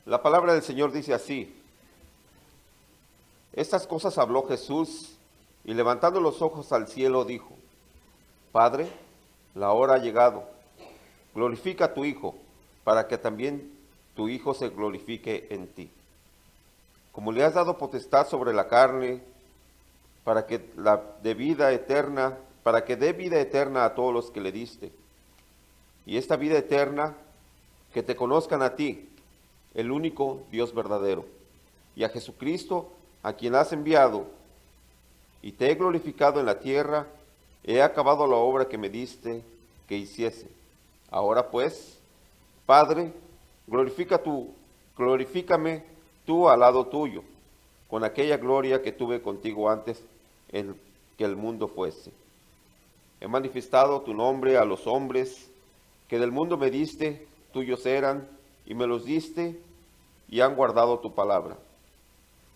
La palabra del Señor dice así: estas cosas habló Jesús y levantando los ojos al cielo dijo: Padre, la hora ha llegado, glorifica a tu Hijo, para que también tu Hijo se glorifique en ti. Como le has dado potestad sobre la carne, para que dé vida eterna a todos los que le diste. Y esta vida eterna, que te conozcan a ti, el único Dios verdadero, y a Jesucristo, a quien has enviado, y te he glorificado en la tierra, he acabado la obra que me diste que hiciese. Ahora pues, Padre, glorifícame tú al lado tuyo, con aquella gloria que tuve contigo antes en que el mundo fuese. He manifestado tu nombre a los hombres que del mundo me diste, tuyos eran, y me los diste, y han guardado tu palabra.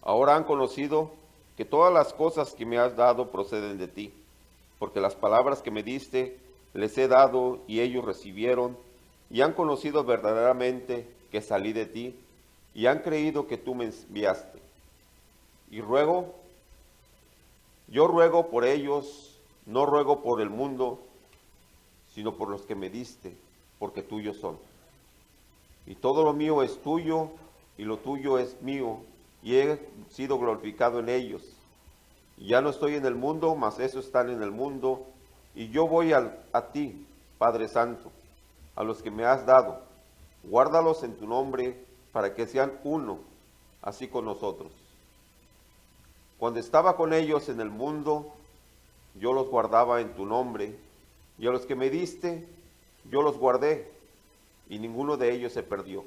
Ahora han conocido que todas las cosas que me has dado proceden de ti, porque las palabras que me diste les he dado, y ellos recibieron, y han conocido verdaderamente que salí de ti, y han creído que tú me enviaste. Y yo ruego por ellos, no ruego por el mundo, sino por los que me diste, porque tuyos son. Y todo lo mío es tuyo, y lo tuyo es mío, y he sido glorificado en ellos. Y ya no estoy en el mundo, mas esos están en el mundo, y yo voy a ti, Padre Santo, a los que me has dado. Guárdalos en tu nombre, para que sean uno, así con nosotros. Cuando estaba con ellos en el mundo, yo los guardaba en tu nombre, y a los que me diste, yo los guardé, y ninguno de ellos se perdió,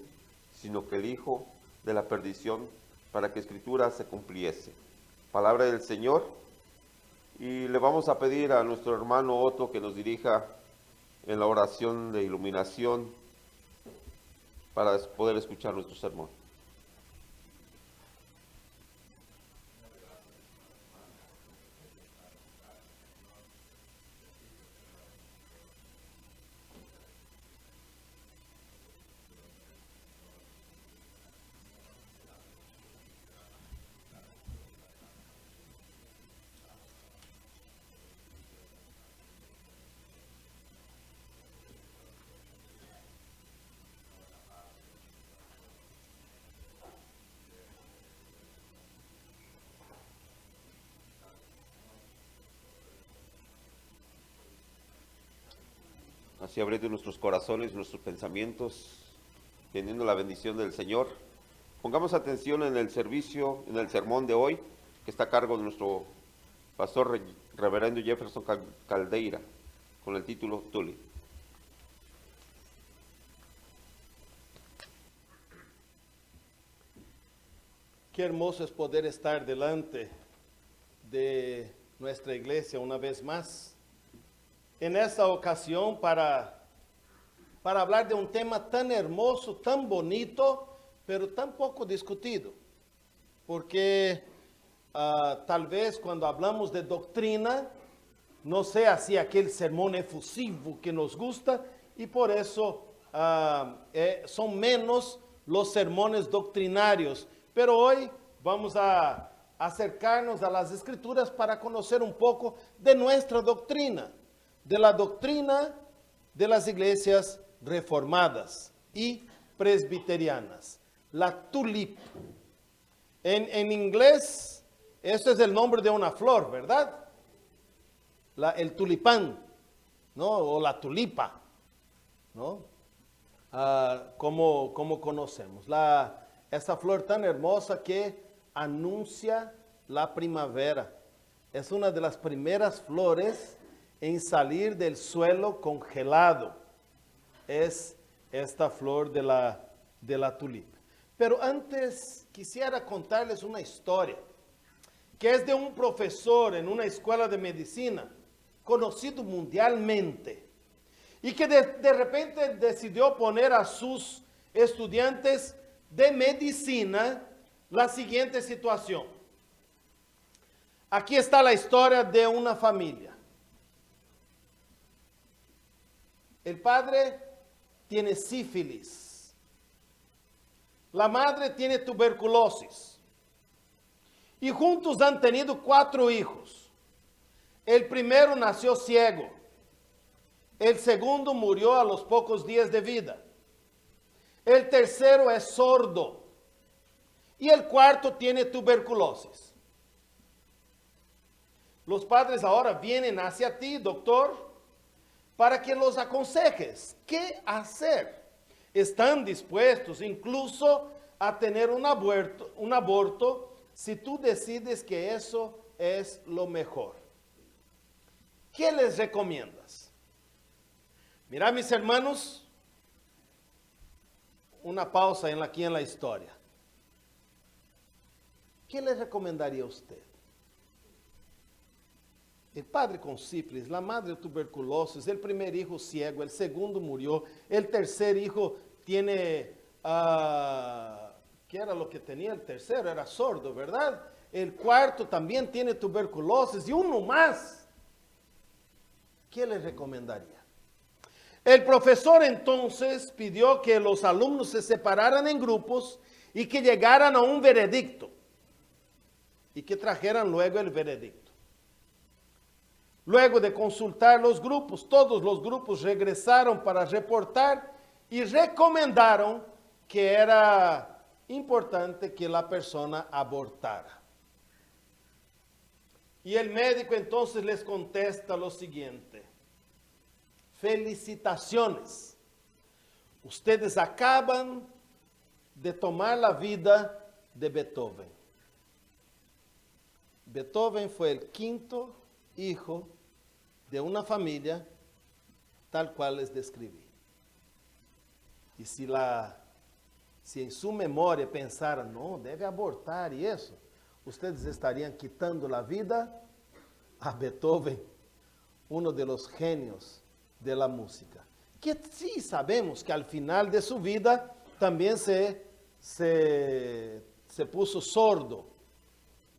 sino que el hijo de la perdición, para que Escritura se cumpliese. Palabra del Señor. Y le vamos a pedir a nuestro hermano Otto que nos dirija en la oración de iluminación para poder escuchar nuestro sermón. Así abriendo nuestros corazones, nuestros pensamientos, teniendo la bendición del Señor. Pongamos atención en el servicio, en el sermón de hoy, que está a cargo de nuestro pastor reverendo Jefferson Caldeira, con el título Tuli. Qué hermoso es poder estar delante de nuestra iglesia una vez más. En esta ocasión para hablar de un tema tan hermoso, tan bonito, pero tan poco discutido. Porque tal vez cuando hablamos de doctrina, no sea así aquel sermón efusivo que nos gusta, y por eso son menos los sermones doctrinarios. Pero hoy vamos a acercarnos a las Escrituras para conocer un poco de nuestra doctrina, de la doctrina de las iglesias reformadas y presbiterianas, la tulip. En inglés, este es el nombre de una flor, ¿verdad? El tulipán, ¿no? O la tulipa, ¿no? Como conocemos. Esa flor tan hermosa que anuncia la primavera. Es una de las primeras flores en salir del suelo congelado. Es esta flor de la tulipa. Pero antes quisiera contarles una historia, que es de un profesor en una escuela de medicina, conocido mundialmente, y que de repente decidió poner a sus estudiantes de medicina la siguiente situación. Aquí está la historia de una familia. El padre tiene sífilis. la madre tiene tuberculosis y juntos han tenido 4 hijos. El primero nació ciego, el segundo murió a los pocos días de vida, el tercero es sordo y el cuarto tiene tuberculosis. Los padres ahora vienen hacia ti, doctor, para que los aconsejes qué hacer. Están dispuestos incluso a tener un aborto si tú decides que eso es lo mejor. ¿Qué les recomiendas? Mira, mis hermanos, una pausa aquí en la historia. ¿Qué le recomendaría a usted? El padre con sífilis, la madre tuberculosis, el primer hijo ciego, el segundo murió, el tercer hijo tiene, ¿qué era lo que tenía el tercero? Era sordo, ¿verdad? El cuarto también tiene tuberculosis y uno más. ¿Qué le recomendaría? El profesor entonces pidió que los alumnos se separaran en grupos y que llegaran a un veredicto y que trajeran luego el veredicto. Luego de consultar los grupos, todos los grupos regresaron para reportar y recomendaron que era importante que la persona abortara. Y el médico entonces les contesta lo siguiente: felicitaciones, ustedes acaban de tomar la vida de Beethoven. Beethoven fue el 5º hijo de una familia tal cual les describí. Y si en su memoria pensaran, no, debe abortar y eso, ustedes estarían quitando la vida a Beethoven, uno de los genios de la música, que sí sabemos que al final de su vida también se puso sordo,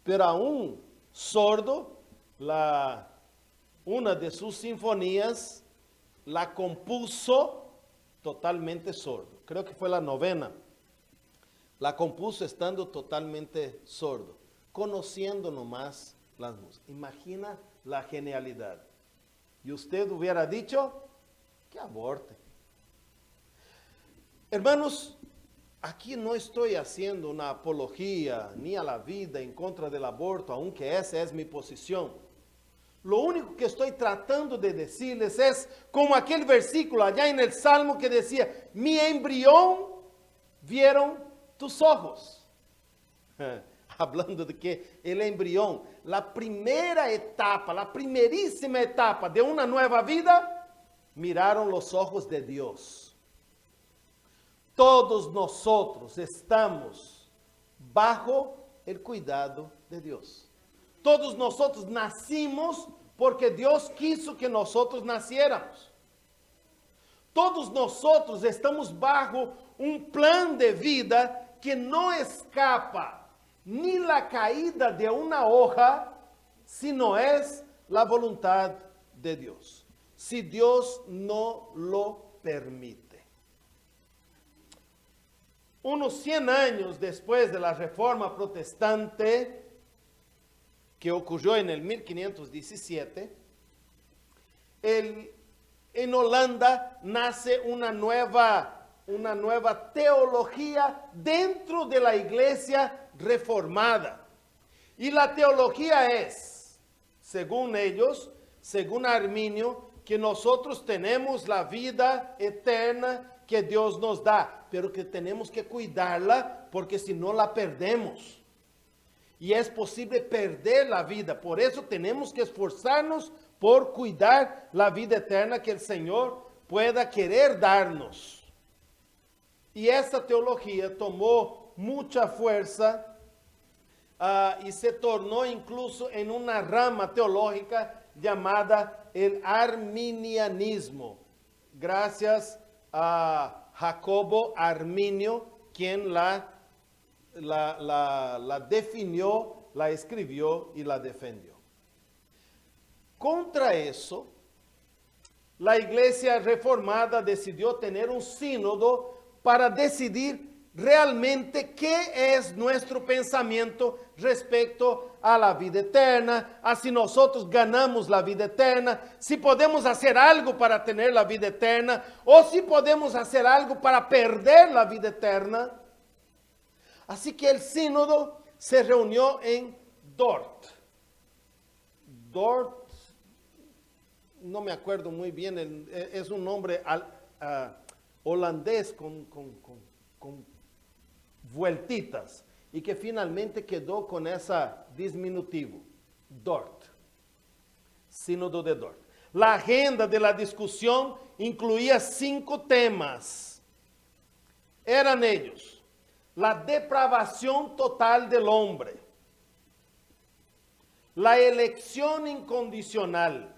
pero aún sordo, una de sus sinfonías la compuso totalmente sordo. Creo que fue la 9ª. La compuso estando totalmente sordo, conociendo nomás las músicas. Imagina la genialidad. Y usted hubiera dicho que aborte. Hermanos, aquí no estoy haciendo una apología ni a la vida en contra del aborto, aunque esa es mi posición. Lo único que estoy tratando de decirles es como aquel versículo allá en el Salmo que decía, mi embrión vieron tus ojos. Hablando de que el embrión, la primera etapa, la primerísima etapa de una nueva vida, miraron los ojos de Dios. Todos nosotros estamos bajo el cuidado de Dios. Todos nosotros nacimos porque Dios quiso que nosotros naciéramos. Todos nosotros estamos bajo un plan de vida que no escapa ni la caída de una hoja, sino es la voluntad de Dios, si Dios no lo permite. Unos 100 años después de la Reforma Protestante, que ocurrió en el 1517, en Holanda nace una nueva teología dentro de la iglesia reformada. Y la teología es, según ellos, según Arminio, que nosotros tenemos la vida eterna que Dios nos da, pero que tenemos que cuidarla porque si no la perdemos. Y es posible perder la vida, por eso tenemos que esforzarnos por cuidar la vida eterna que el Señor pueda querer darnos. Y esa teología tomó mucha fuerza y se tornó incluso en una rama teológica llamada el arminianismo, gracias a Jacobo Arminio, quien la definió, la escribió y la defendió. Contra eso, la iglesia reformada decidió tener un sínodo para decidir realmente qué es nuestro pensamiento respecto a la vida eterna, a si nosotros ganamos la vida eterna, si podemos hacer algo para tener la vida eterna, o si podemos hacer algo para perder la vida eterna. Así que el sínodo se reunió en Dort. Dort, no me acuerdo muy bien, es un nombre holandés con vueltitas, y que finalmente quedó con esa diminutivo, Dort, sínodo de Dort. La agenda de la discusión incluía 5 temas. Eran ellos: la depravación total del hombre, la elección incondicional,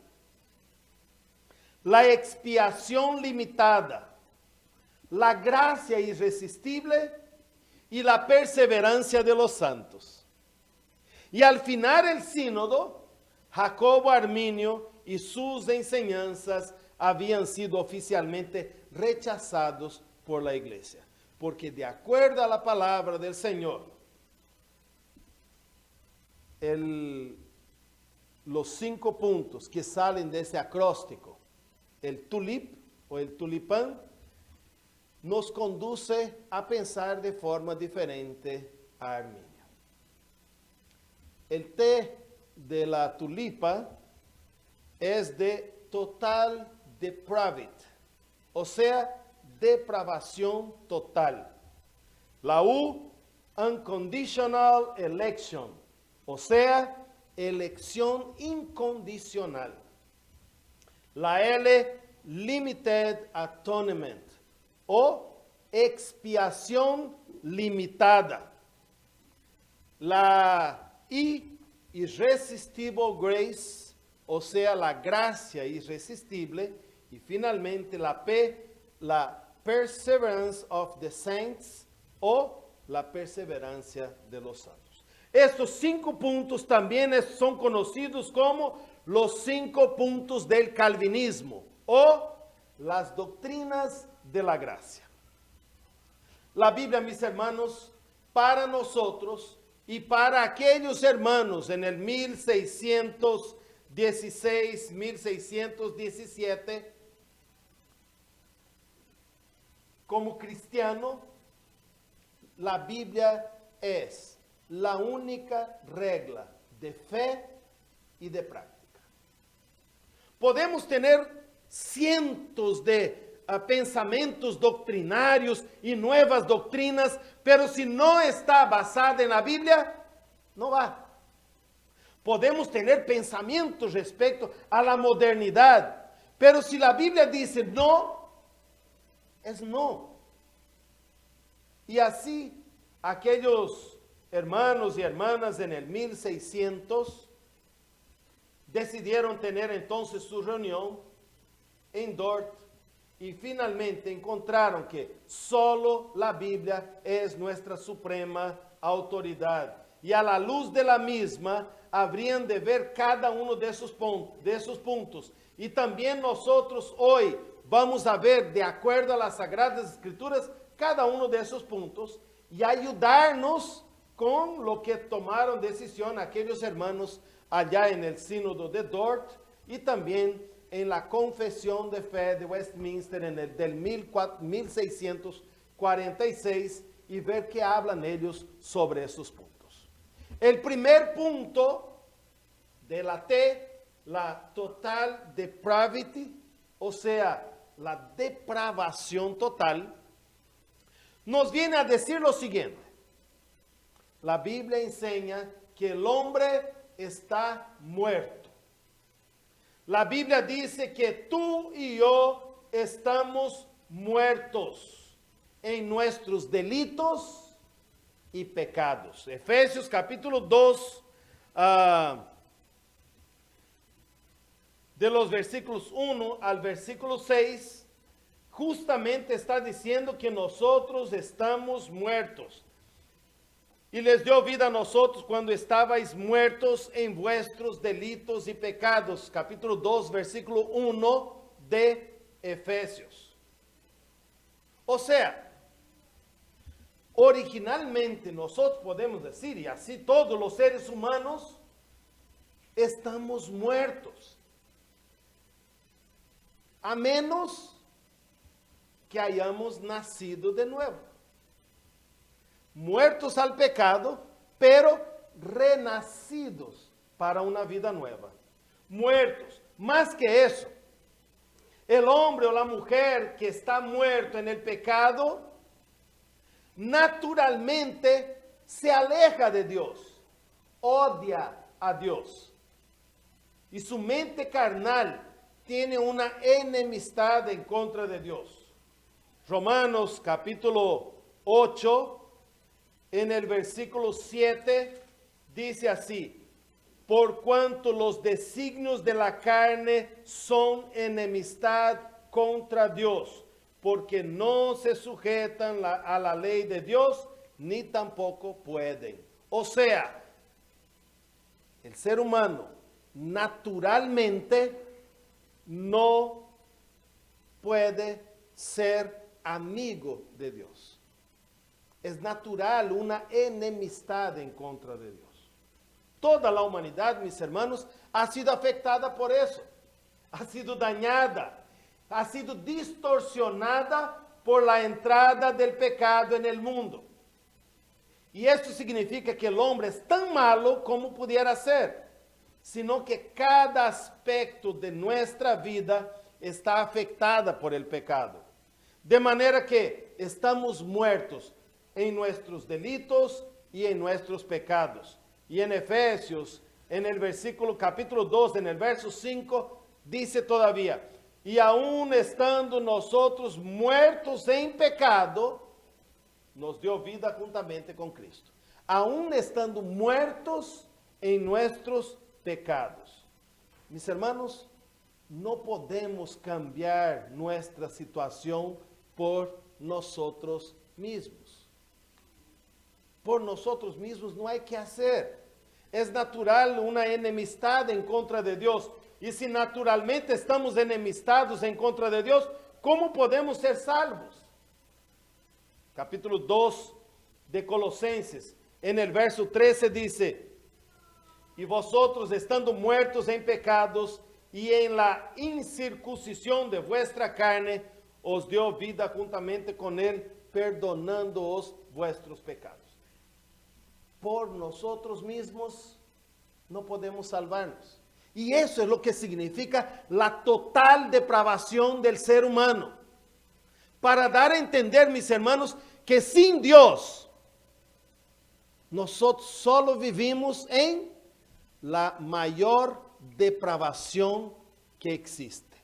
la expiación limitada, la gracia irresistible y la perseverancia de los santos. Y al final el sínodo, Jacobo Arminio y sus enseñanzas habían sido oficialmente rechazados por la iglesia, porque de acuerdo a la palabra del Señor, los 5 puntos que salen de ese acróstico, el tulip o el tulipán, nos conduce a pensar de forma diferente a Arminio. El té de la tulipa es de total depravity, o sea, depravación total. La U, unconditional election, o sea, elección incondicional. La L, limited atonement, o expiación limitada. La I, irresistible grace, o sea, la gracia irresistible. Y finalmente la P, la perseverance of the saints, o la perseverancia de los santos. Estos 5 puntos también son conocidos como los 5 puntos del calvinismo, o las doctrinas de la gracia. La Biblia, mis hermanos, para nosotros y para aquellos hermanos en el 1616, 1617, como cristiano, la Biblia es la única regla de fe y de práctica. Podemos tener cientos de pensamientos doctrinarios y nuevas doctrinas, pero si no está basada en la Biblia, no va. Podemos tener pensamientos respecto a la modernidad, pero si la Biblia dice no, es no. Y así, aquellos hermanos y hermanas en el 1600 decidieron tener entonces su reunión en Dort, y finalmente encontraron que solo la Biblia es nuestra suprema autoridad, y a la luz de la misma habrían de ver cada uno de esos puntos. Y también nosotros hoy vamos a ver, de acuerdo a las Sagradas Escrituras, cada uno de esos puntos, y ayudarnos con lo que tomaron decisión aquellos hermanos allá en el sínodo de Dort, y también en la confesión de fe de Westminster del 1646, y ver qué hablan ellos sobre esos puntos. El primer punto de la T, la total depravity, o sea, la depravación total, nos viene a decir lo siguiente: la Biblia enseña que el hombre está muerto. La Biblia dice que tú y yo estamos muertos en nuestros delitos y pecados. Efesios capítulo 2, de los versículos 1 al versículo 6, justamente está diciendo que nosotros estamos muertos. Y les dio vida a nosotros cuando estabais muertos en vuestros delitos y pecados. Capítulo 2, versículo 1 de Efesios. O sea, originalmente nosotros podemos decir, y así todos los seres humanos, estamos muertos. A menos que hayamos nacido de nuevo. Muertos al pecado, pero renacidos para una vida nueva. Muertos. Más que eso, el hombre o la mujer que está muerto en el pecado, naturalmente se aleja de Dios, odia a Dios. Y su mente carnal tiene una enemistad en contra de Dios. Romanos capítulo 8, en el versículo 7, dice así: por cuanto los designios de la carne son enemistad contra Dios, porque no se sujetan a la ley de Dios, ni tampoco pueden. O sea, el ser humano naturalmente no puede ser amigo de Dios. Es natural una enemistad en contra de Dios. Toda la humanidad, mis hermanos, ha sido afectada por eso. Ha sido dañada, ha sido distorsionada por la entrada del pecado en el mundo. Y esto significa que el hombre es tan malo como pudiera ser, sino que cada aspecto de nuestra vida está afectada por el pecado. De manera que estamos muertos en nuestros delitos y en nuestros pecados. Y en Efesios, en el versículo capítulo 2, en el verso 5, dice todavía: y aún estando nosotros muertos en pecado, nos dio vida juntamente con Cristo. Aún estando muertos en nuestros pecados. Mis hermanos, no podemos cambiar nuestra situación por nosotros mismos. Por nosotros mismos no hay que hacer. Es natural una enemistad en contra de Dios. Y si naturalmente estamos enemistados en contra de Dios, ¿cómo podemos ser salvos? Capítulo 2 de Colosenses, en el verso 13 dice: y vosotros estando muertos en pecados y en la incircuncisión de vuestra carne, os dio vida juntamente con él, perdonándoos vuestros pecados. Por nosotros mismos no podemos salvarnos. Y eso es lo que significa la total depravación del ser humano. Para dar a entender, mis hermanos, que sin Dios, nosotros solo vivimos en la mayor depravación que existe.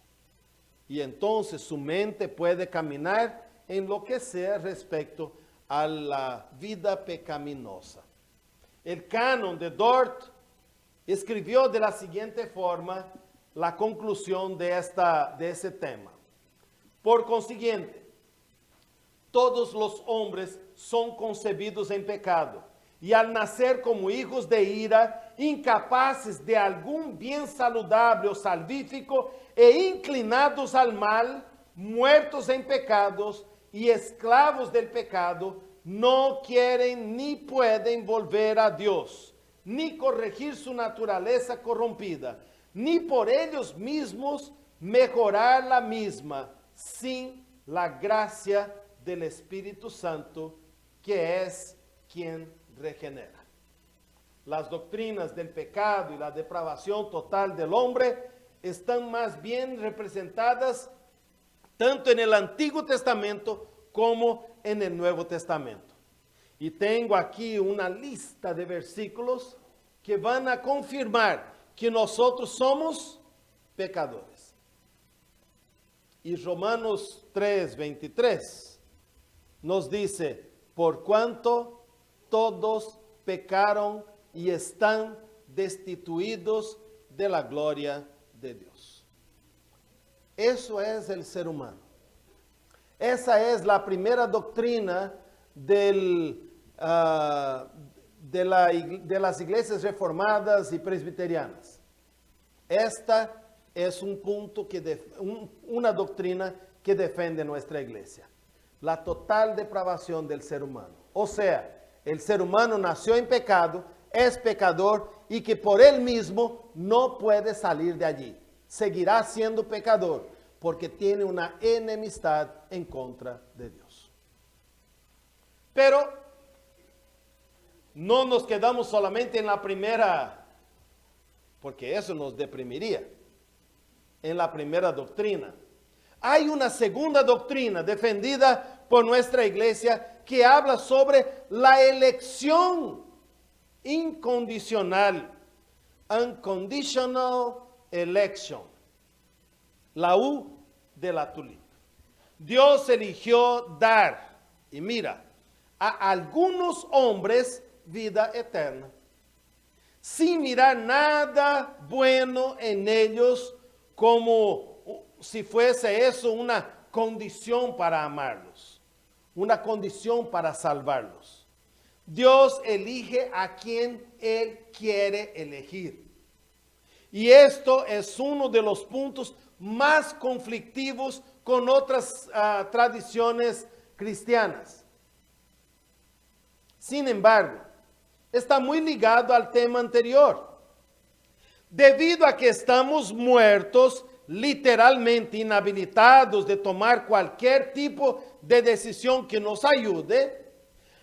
Y entonces su mente puede caminar en lo que sea respecto a la vida pecaminosa. El canon de Dort escribió de la siguiente forma la conclusión de ese tema. Por consiguiente, todos los hombres son concebidos en pecado, y al nacer como hijos de ira, incapaces de algún bien saludable o salvífico, e inclinados al mal, muertos en pecados y esclavos del pecado, no quieren ni pueden volver a Dios, ni corregir su naturaleza corrompida, ni por ellos mismos mejorar la misma, sin la gracia del Espíritu Santo, que es quien regenera. Las doctrinas del pecado y la depravación total del hombre están más bien representadas tanto en el Antiguo Testamento como en el Nuevo Testamento. Y tengo aquí una lista de versículos que van a confirmar que nosotros somos pecadores. Y Romanos 3:23 nos dice: por cuanto todos pecaron y están destituidos de la gloria de Dios. Eso es el ser humano. Esa es la primera doctrina de las iglesias reformadas y presbiterianas. Esta es un punto una doctrina que defiende nuestra iglesia. la total depravación del ser humano. O sea, el ser humano nació en pecado, es pecador y que por él mismo no puede salir de allí. Seguirá siendo pecador porque tiene una enemistad en contra de Dios. Pero no nos quedamos solamente en la primera, porque eso nos deprimiría, en la primera doctrina. Hay una segunda doctrina defendida por nuestra iglesia que habla sobre la elección incondicional, unconditional election, la U de la tulipa. Dios eligió dar, y mira, a algunos hombres vida eterna, sin mirar nada bueno en ellos como si fuese eso una condición para amarlos, una condición para salvarlos. Dios elige a quien Él quiere elegir. Y esto es uno de los puntos más conflictivos con otras tradiciones cristianas. Sin embargo, está muy ligado al tema anterior. Debido a que estamos muertos, literalmente inhabilitados de tomar cualquier tipo de decisión que nos ayude,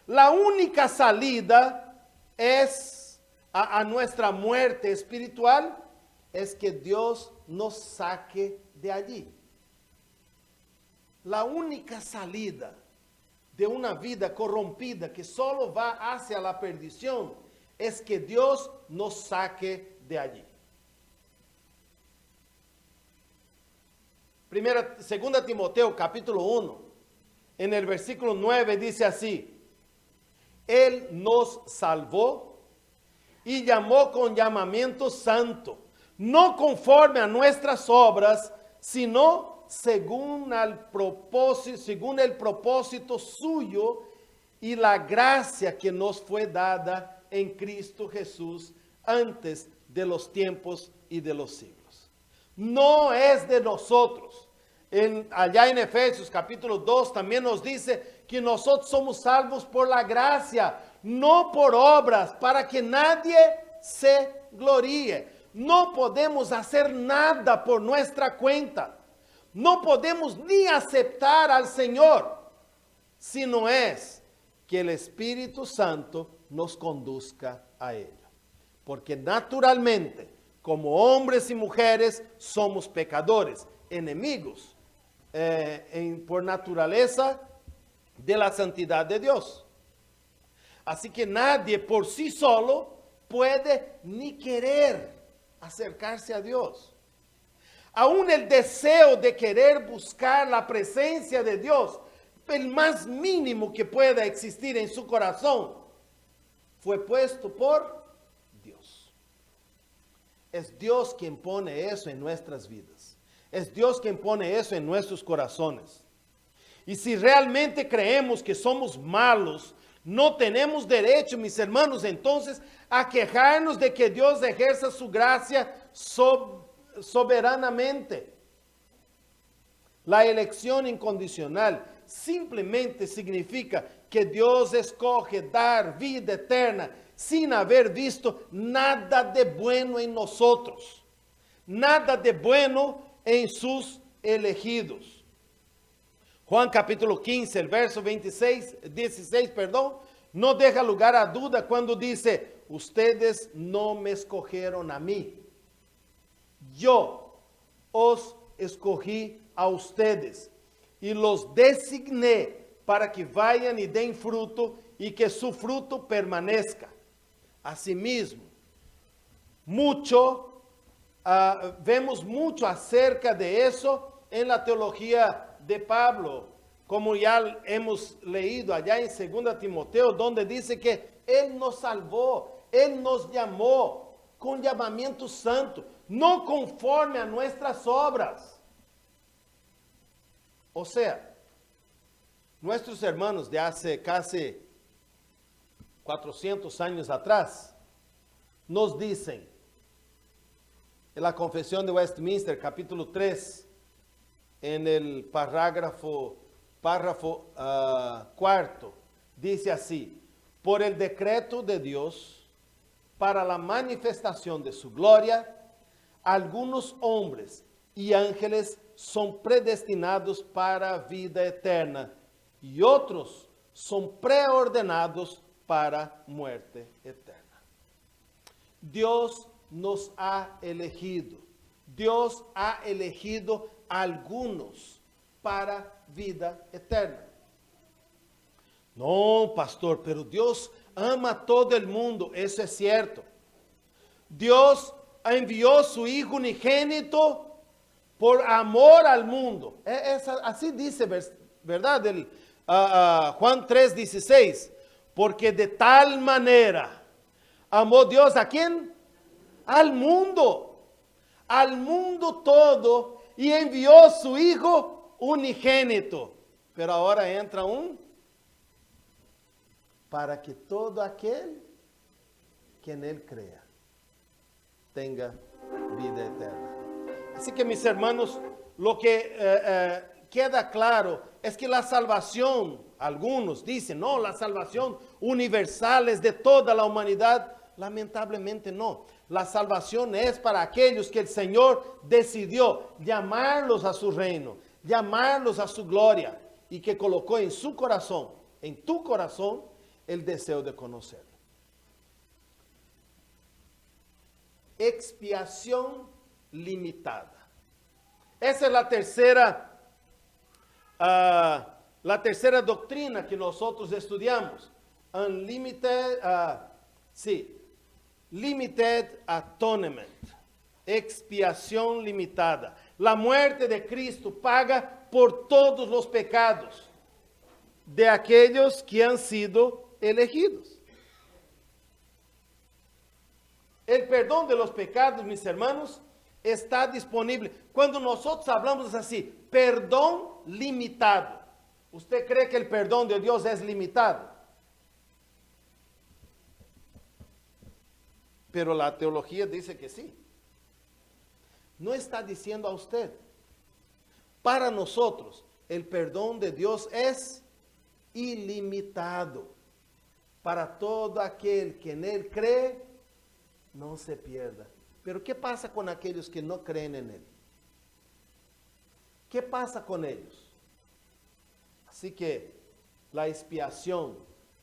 la única salida es a nuestra muerte espiritual, es que Dios nos saque de allí. La única salida de una vida corrompida que solo va hacia la perdición es que Dios nos saque de allí. Segunda Timoteo capítulo 1, en el versículo 9 dice así: Él nos salvó y llamó con llamamiento santo, no conforme a nuestras obras, sino según el propósito suyo y la gracia que nos fue dada en Cristo Jesús antes de los tiempos y de los siglos. No es de nosotros. Allá en Efesios capítulo 2 también nos dice que nosotros somos salvos por la gracia, no por obras, para que nadie se gloríe. No podemos hacer nada por nuestra cuenta. No podemos ni aceptar al Señor, si no es que el Espíritu Santo nos conduzca a ello. Porque naturalmente, como hombres y mujeres, somos pecadores, enemigos, por naturaleza de la santidad de Dios. Así que nadie por sí solo puede ni querer acercarse a Dios. Aún el deseo de querer buscar la presencia de Dios, el más mínimo que pueda existir en su corazón, fue puesto por Dios. Es Dios quien pone eso en nuestras vidas. Es Dios quien pone eso en nuestros corazones. Y si realmente creemos que somos malos, no tenemos derecho, mis hermanos, entonces a quejarnos de que Dios ejerza su gracia soberanamente. La elección incondicional simplemente significa que Dios escoge dar vida eterna sin haber visto nada de bueno en nosotros, nada de bueno en sus elegidos. Juan capítulo 15, el verso 16, no deja lugar a duda cuando dice: ustedes no me escogieron a mí, yo os escogí a ustedes y los designé para que vayan y den fruto y que su fruto permanezca. Asimismo, vemos mucho acerca de eso en la teología de Pablo, como ya hemos leído allá en 2 Timoteo, donde dice que Él nos salvó, Él nos llamó con llamamiento santo, no conforme a nuestras obras. O sea, nuestros hermanos de hace casi 400 años atrás nos dicen, en la Confesión de Westminster, capítulo 3, en el parágrafo párrafo cuarto, dice así: por el decreto de Dios, para la manifestación de su gloria, algunos hombres y ángeles son predestinados para vida eterna y otros son preordenados para muerte eterna. Dios nos ha elegido. Dios ha elegido a algunos para vida eterna. No, pastor, pero Dios ama a todo el mundo. Eso es cierto. Dios envió su Hijo unigénito por amor al mundo. Así dice, ¿verdad? Juan 3:16. Porque de tal manera amó Dios ¿a quién? Al mundo todo, y envió su Hijo unigénito. Pero ahora entra para que todo aquel que en él crea tenga vida eterna. Así que, mis hermanos, lo que queda claro es que la salvación, algunos dicen, no, la salvación universal es de toda la humanidad. Lamentablemente no. La salvación es para aquellos que el Señor decidió llamarlos a su reino, llamarlos a su gloria, y que colocó en su corazón, en tu corazón, el deseo de conocerlo. Expiación limitada. Esa es la tercera doctrina que nosotros estudiamos. Limited atonement. Expiación limitada. La muerte de Cristo paga por todos los pecados de aquellos que han sido elegidos. El perdón de los pecados, mis hermanos, está disponible. Cuando nosotros hablamos así, perdón limitado. ¿Usted cree que el perdón de Dios es limitado? Pero la teología dice que sí. No está diciendo a usted. Para nosotros, el perdón de Dios es ilimitado. Para todo aquel que en él cree, no se pierda. Pero ¿qué pasa con aquellos que no creen en él? ¿Qué pasa con ellos? Así que la expiación,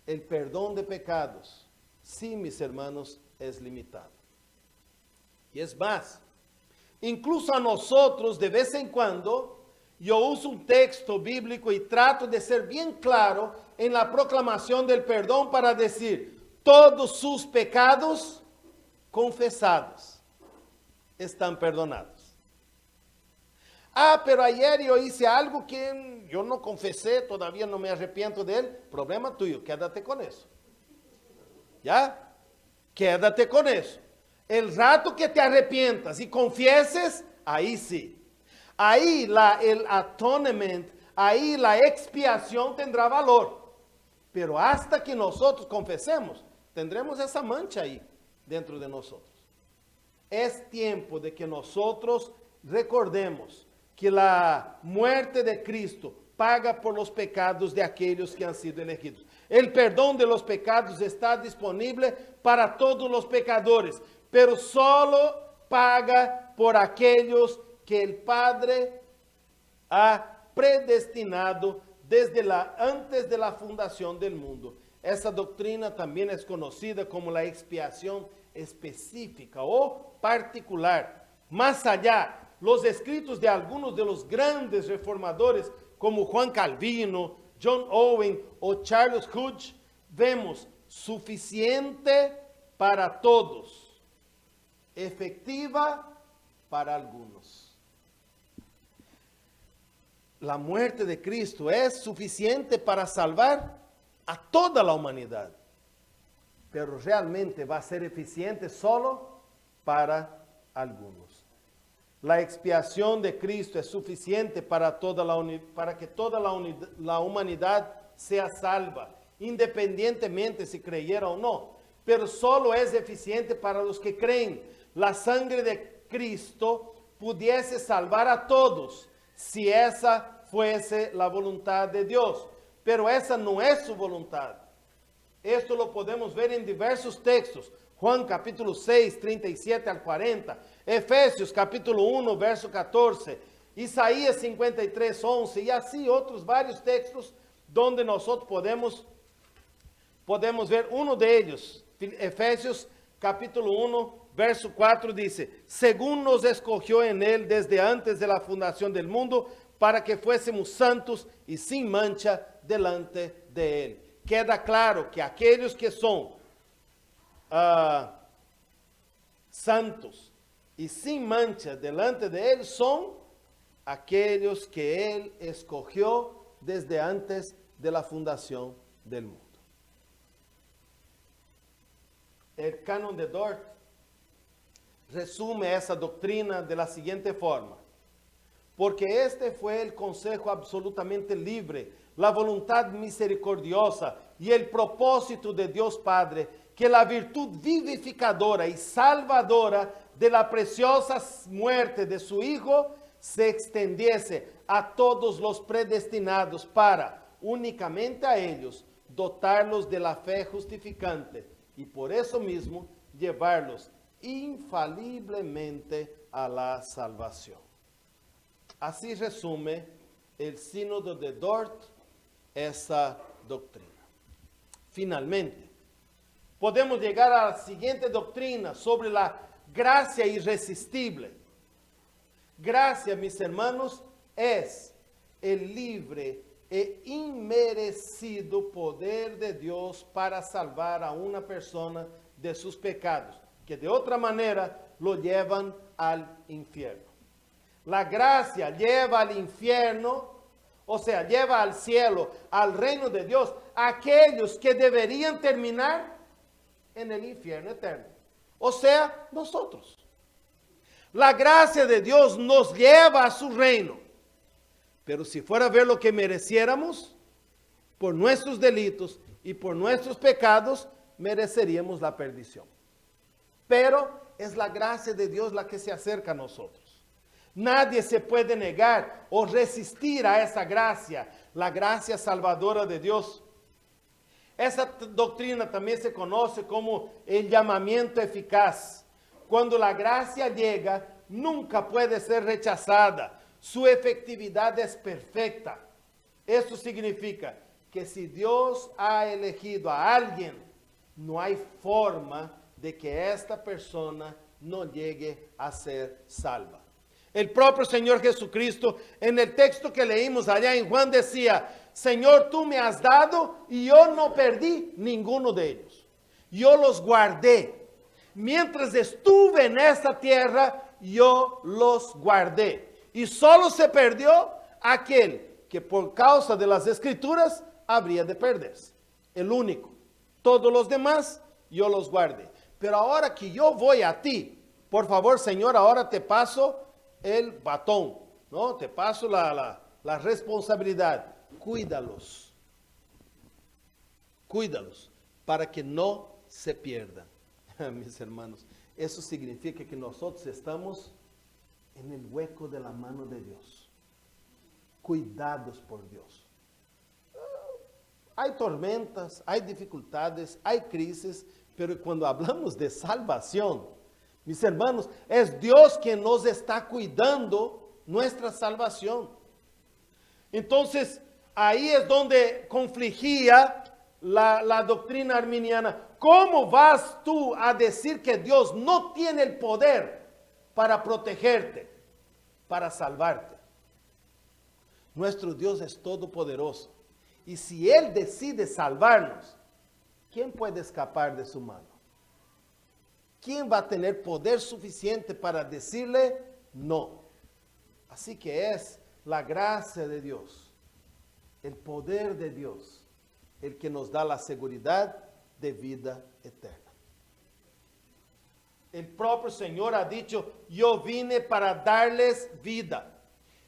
el perdón de pecados, sí, mis hermanos, es limitado. Y es más, incluso a nosotros de vez en cuando, yo uso un texto bíblico y trato de ser bien claro en la proclamación del perdón para decir, todos sus pecados confesados están perdonados. Pero ayer yo hice algo que yo no confesé, todavía no me arrepiento de él. Problema tuyo, quédate con eso. ¿Ya? Quédate con eso. El rato que te arrepientas y confieses, ahí sí. Ahí el atonement, ahí la expiación tendrá valor. Pero hasta que nosotros confesemos, tendremos esa mancha ahí dentro de nosotros. Es tiempo de que nosotros recordemos que la muerte de Cristo paga por los pecados de aquellos que han sido elegidos. El perdón de los pecados está disponible para todos los pecadores, pero solo paga por aquellos que el Padre ha predestinado antes de la fundación del mundo. Esa doctrina también es conocida como la expiación específica o particular. Más allá, los escritos de algunos de los grandes reformadores como Juan Calvino, John Owen o Charles Hodge, vemos suficiente para todos, efectiva para algunos. La muerte de Cristo es suficiente para salvar a toda la humanidad, pero realmente va a ser eficiente solo para algunos. La expiación de Cristo es suficiente para que toda la humanidad sea salva, independientemente si creyera o no, pero solo es eficiente para los que creen. La sangre de Cristo pudiese salvar a todos si esa fuese la voluntad de Dios. Pero esa no es su voluntad. Esto lo podemos ver en diversos textos. Juan capítulo 6, 37 al 40. Efesios capítulo 1, verso 14. Isaías 53, 11. Y así otros varios textos donde nosotros podemos ver uno de ellos. Efesios capítulo 1, verso 4 dice: según nos escogió en él desde antes de la fundación del mundo, para que fuésemos santos y sin mancha delante de él. Queda claro que aquellos que son santos y sin mancha delante de él son aquellos que él escogió desde antes de la fundación del mundo. El canon de Dort resume esa doctrina de la siguiente forma: porque este fue el consejo absolutamente libre, la voluntad misericordiosa y el propósito de Dios Padre, que la virtud vivificadora y salvadora de la preciosa muerte de su Hijo se extendiese a todos los predestinados para, únicamente a ellos, dotarlos de la fe justificante y por eso mismo llevarlos infaliblemente a la salvación. Así resume el sínodo de Dort esa doctrina. Finalmente, podemos llegar a la siguiente doctrina sobre la gracia irresistible. Gracia, mis hermanos, es el libre e inmerecido poder de Dios para salvar a una persona de sus pecados, que de otra manera lo llevan al infierno. La gracia lleva al infierno, o sea, lleva al cielo, al reino de Dios, a aquellos que deberían terminar en el infierno eterno. O sea, nosotros. La gracia de Dios nos lleva a su reino. Pero si fuera a ver lo que mereciéramos, por nuestros delitos y por nuestros pecados, mereceríamos la perdición. Pero es la gracia de Dios la que se acerca a nosotros. Nadie se puede negar o resistir a esa gracia, la gracia salvadora de Dios. Esa doctrina también se conoce como el llamamiento eficaz. Cuando la gracia llega, nunca puede ser rechazada. Su efectividad es perfecta. Esto significa que si Dios ha elegido a alguien, no hay forma de que esta persona no llegue a ser salva. El propio Señor Jesucristo, en el texto que leímos allá en Juan, decía: Señor, tú me has dado y yo no perdí ninguno de ellos. Yo los guardé. Mientras estuve en esta tierra, yo los guardé. Y solo se perdió aquel que por causa de las Escrituras habría de perderse. El único. Todos los demás, yo los guardé. Pero ahora que yo voy a ti, por favor, Señor, ahora te paso el batón, ¿no? Te paso la responsabilidad. Cuídalos. Cuídalos para que no se pierdan. Mis hermanos, eso significa que nosotros estamos en el hueco de la mano de Dios. Cuidados por Dios. Hay tormentas, hay dificultades, hay crisis, pero cuando hablamos de salvación, mis hermanos, es Dios quien nos está cuidando nuestra salvación. Entonces, ahí es donde confligía la doctrina arminiana. ¿Cómo vas tú a decir que Dios no tiene el poder para protegerte, para salvarte? Nuestro Dios es todopoderoso. Y si Él decide salvarnos, ¿quién puede escapar de su mano? ¿Quién va a tener poder suficiente para decirle no? Así que es la gracia de Dios, el poder de Dios, el que nos da la seguridad de vida eterna. El propio Señor ha dicho: yo vine para darles vida.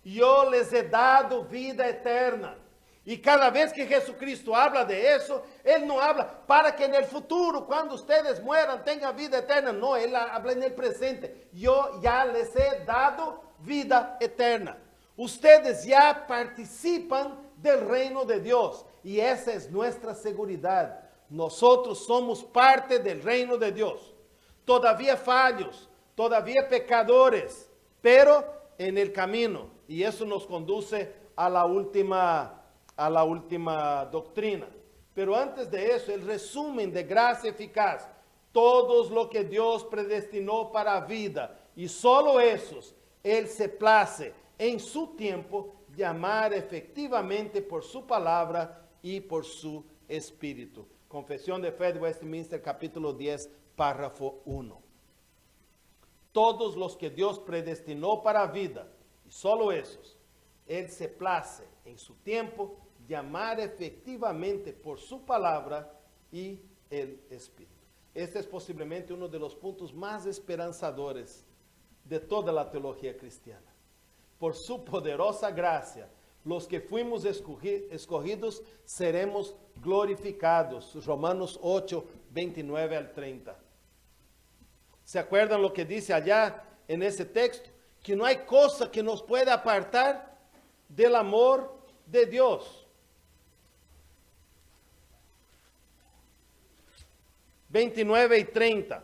Yo les he dado vida eterna. Y cada vez que Jesucristo habla de eso, Él no habla para que en el futuro, cuando ustedes mueran, tengan vida eterna. No, Él habla en el presente. Yo ya les he dado vida eterna. Ustedes ya participan del reino de Dios y esa es nuestra seguridad. Nosotros somos parte del reino de Dios. Todavía fallos, todavía pecadores, pero en el camino. Y eso nos conduce a la última doctrina. Pero antes de eso, el resumen de gracia eficaz. Todos lo que Dios predestinó para la vida. Y solo esos, Él se place en su tiempo llamar efectivamente por su palabra y por su espíritu. Confesión de Fe de Westminster, capítulo 10, párrafo 1. Todos los que Dios predestinó para la vida, y solo esos, Él se place en su tiempo llamar efectivamente por su palabra y el espíritu. Este es posiblemente uno de los puntos más esperanzadores de toda la teología cristiana. Por su poderosa gracia, los que fuimos escogidos seremos glorificados. Romanos 8, 29 al 30. ¿Se acuerdan lo que dice allá en ese texto? Que no hay cosa que nos pueda apartar del amor de Dios. 29 y 30.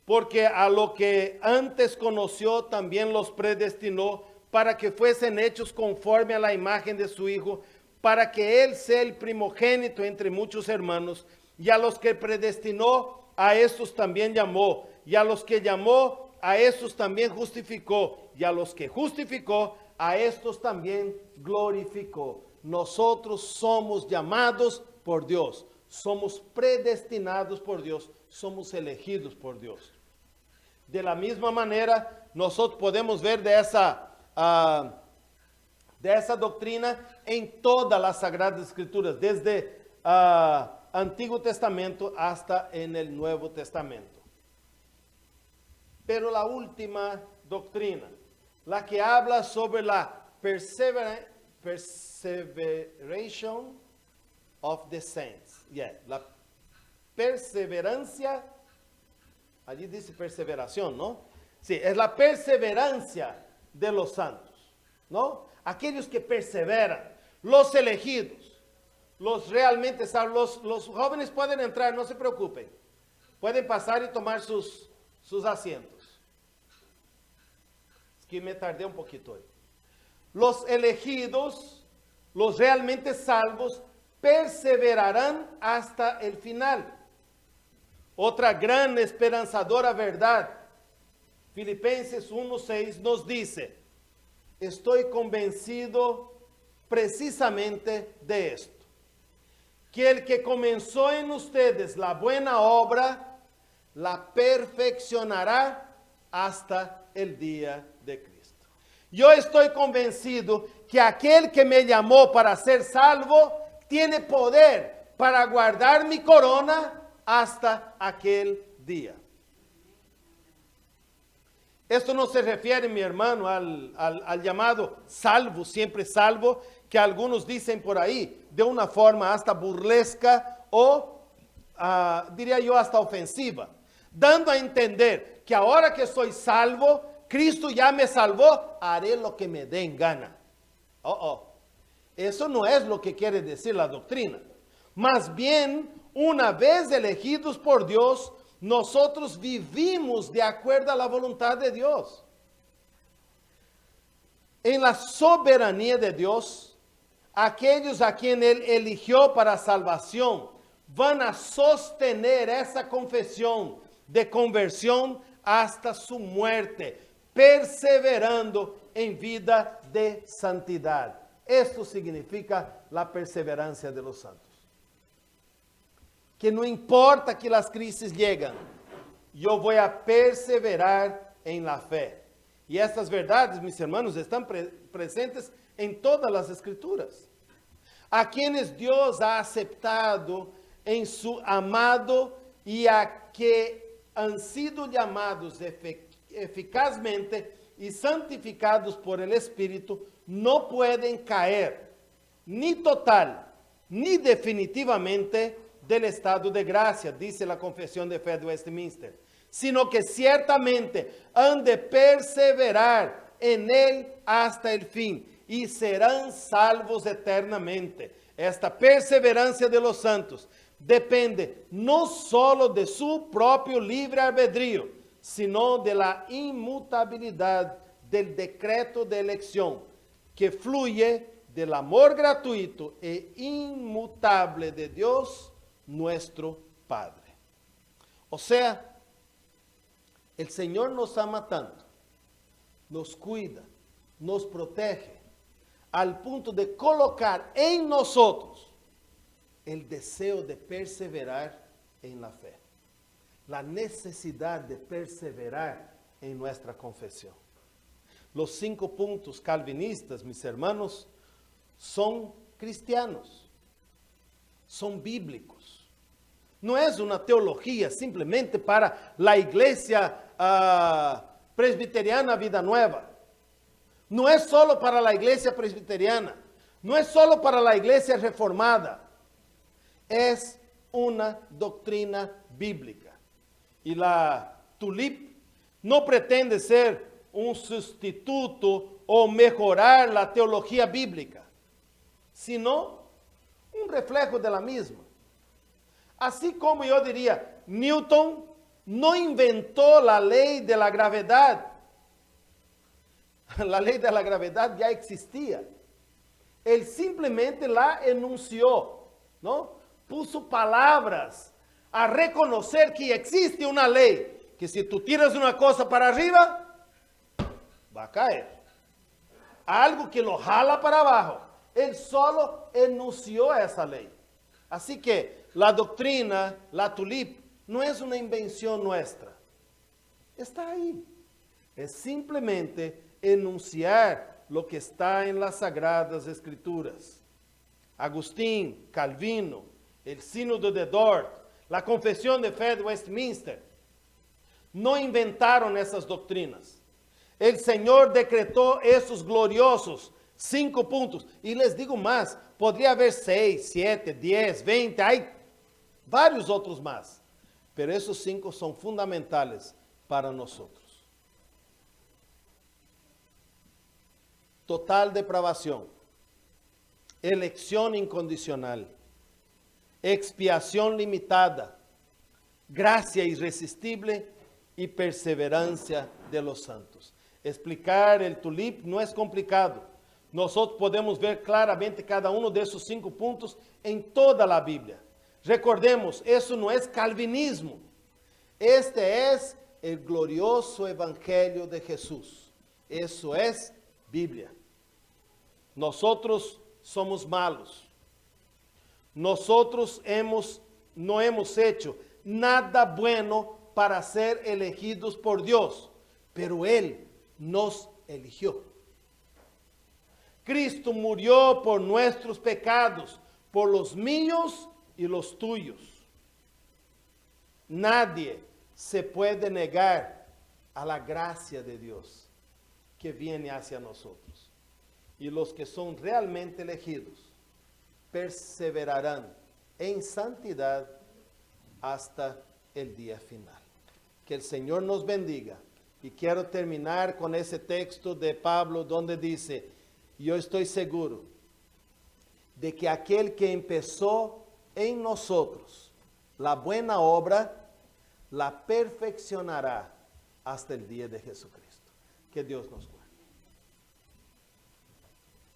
Porque a lo que antes conoció también los predestinó para que fuesen hechos conforme a la imagen de su Hijo, para que Él sea el primogénito entre muchos hermanos. Y a los que predestinó, a estos también llamó. Y a los que llamó, a estos también justificó. Y a los que justificó, a estos también glorificó. Nosotros somos llamados por Dios. Somos predestinados por Dios. Somos elegidos por Dios. De la misma manera, nosotros podemos ver de esa doctrina en todas las Sagradas Escrituras, desde Antiguo Testamento hasta en el Nuevo Testamento. Pero la última doctrina, la que habla sobre la perseveration of the saints, la perseverancia, allí dice perseveración, ¿no? Sí, es la perseverancia de los santos, ¿no? Aquellos que perseveran, los elegidos, los realmente salvos. Los jóvenes pueden entrar, no se preocupen, pueden pasar y tomar sus asientos. Es que me tardé un poquito hoy. Los elegidos, los realmente salvos, perseverarán hasta el final. Otra gran esperanzadora verdad, Filipenses 1:6 nos dice: estoy convencido precisamente de esto, que el que comenzó en ustedes la buena obra, la perfeccionará hasta el día de Cristo. Yo estoy convencido que aquel que me llamó para ser salvo, tiene poder para guardar mi corona hasta aquel día. Esto no se refiere, mi hermano, al llamado salvo, siempre salvo, que algunos dicen por ahí, de una forma hasta burlesca o, diría yo, hasta ofensiva, dando a entender que ahora que soy salvo, Cristo ya me salvó, haré lo que me dé en gana. Eso no es lo que quiere decir la doctrina. Más bien, una vez elegidos por Dios, nosotros vivimos de acuerdo a la voluntad de Dios. En la soberanía de Dios, aquellos a quien Él eligió para salvación van a sostener esa confesión de conversión hasta su muerte, perseverando en vida de santidad. Esto significa la perseverancia de los santos. Que no importa que las crisis lleguen, yo voy a perseverar en la fe. Y estas verdades, mis hermanos, están presentes en todas las escrituras. A quienes Dios ha aceptado en su amado y a que han sido llamados eficazmente y santificados por el Espíritu, no pueden caer, ni total, ni definitivamente del estado de gracia, dice la Confesión de Fe de Westminster, sino que ciertamente han de perseverar en él hasta el fin. y serán salvos eternamente. Esta perseverancia de los santos depende no solo de su propio libre albedrío, sino de la inmutabilidad del decreto de elección que fluye del amor gratuito e inmutable de Dios nuestro Padre. O sea, el Señor nos ama tanto, nos cuida, nos protege, al punto de colocar en nosotros el deseo de perseverar en la fe, la necesidad de perseverar en nuestra confesión. Los 5 puntos calvinistas, mis hermanos, son cristianos, son bíblicos. No es una teología simplemente para la iglesia presbiteriana Vida Nueva. No es solo para la iglesia presbiteriana. No es solo para la iglesia reformada. Es una doctrina bíblica. Y la TULIP no pretende ser un sustituto o mejorar la teología bíblica, sino un reflejo de la misma. Así como yo diría, Newton no inventó la ley de la gravedad. La ley de la gravedad ya existía. Él simplemente la enunció, ¿no? Puso palabras a reconocer que existe una ley, que si tú tiras una cosa para arriba, va a caer. Algo que lo jala para abajo. Él solo enunció esa ley. Así que la doctrina, la TULIP, no es una invención nuestra. Está ahí. Es simplemente enunciar lo que está en las Sagradas Escrituras. Agustín, Calvino, el Sínodo de Dort, la Confesión de Fe de Westminster, no inventaron esas doctrinas. El Señor decretó esos gloriosos 5 puntos. Y les digo más, podría haber 6, 7, 10, 20, hay varios otros más. Pero esos 5 son fundamentales para nosotros. Total depravación, elección incondicional, expiación limitada, gracia irresistible y perseverancia de los santos. Explicar el TULIP no es complicado. Nosotros podemos ver claramente cada uno de esos 5 puntos en toda la Biblia. Recordemos, eso no es calvinismo. Este es el glorioso Evangelio de Jesús. Eso es Biblia. Nosotros somos malos. Nosotros no hemos hecho nada bueno para ser elegidos por Dios, pero Él nos eligió. Cristo murió por nuestros pecados, por los míos y los tuyos. Nadie se puede negar a la gracia de Dios que viene hacia nosotros. Y los que son realmente elegidos perseverarán en santidad hasta el día final. Que el Señor nos bendiga. Y quiero terminar con ese texto de Pablo donde dice: yo estoy seguro de que aquel que empezó en nosotros la buena obra, la perfeccionará hasta el día de Jesucristo. Que Dios nos guarde.